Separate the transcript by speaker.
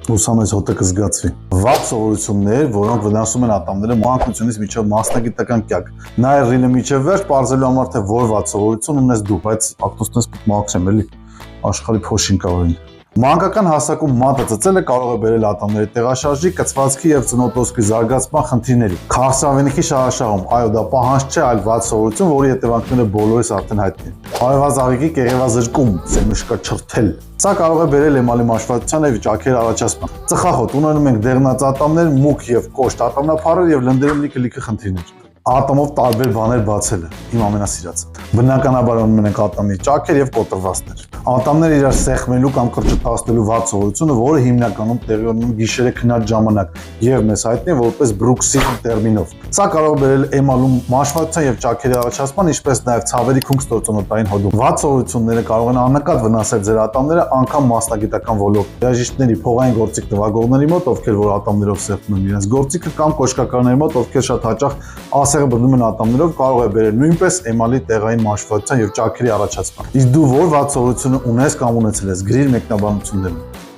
Speaker 1: Ուսամ այս հոտը կզգացվի։ Վատ սովորություններ, որոնք վնասում են ատամները մանկությունից մինչև մասնագիտական կյանք։ Նայ ռիլը մինչև վերջ պարզելու համար թե որ վատ սովորություն ունես դու, բայց ակտուսնես պետք մաքրեմ էլի աշխարհի փոշին կավարին։ Մանկական հասակում մատը ծծելը կարող է բերել ատամների տեղաշարժի, կծվածքի եւ ծնոտոսկի զարգացման խնդիրների։ Քաղցրավենիքի շարաշահում, այո, դա պահանջ չէ, այլ վատ սովորություն, որի հետևանքները բոլորիս արդեն հայտնի են։ Արևազաղիկի կեղևազրկում, սերմշկա չրթել։ Սա կարող է բերել էմալի մաշվածության եւ ճաքերի առաջացման։ Ծխախոտ, ունենում ենք դեղնած ատամներ, մուգ եւ կոշտ ատամնափարեր եւ լնդերում լիքը խնդիրներ։ Ատամով տարբեր բաներ բացելը, իմ ամենասիրածը։ Բնականաբար ունենում ենք ատամի ճաքեր եւ կոտրվածներ։ Ատամները իրար սեղմելու կամ կրճտացնելու վատ սովորությունը, որը հիմնականում տեղի ունենում գիշերը քնած ժամանակ եւ մեզ հայտնի որպես բրուքսի տերմինով։ Սա կարող է բերել էմալում մաշվածության եւ ճաքերի առաջացման, ինչպես նաեւ ցավերի քունքստործոնոտային հոդում։ Վատ սովորությունները կարող են աննկատ վնասել ձեր ատամները անգամ մասնագիտական ոլորտ։ Երաժիշտների, փողային գործիք նվագողների մոտ, ովքեր որ ատամներով սեղմում են իրենց գործիքը, կամ կոշկարների մոտ, ովքեր շատ հաճախ ասեղը բռնում են ատամներով, կարող է բերել նույնպես էմալի տեղային մաշվածության եւ ճաքերի առաջացման։ Իսկ դու որ վատ սովորությունը ունես կամ ունեցել ես, գրիր մեկնաբանություններում։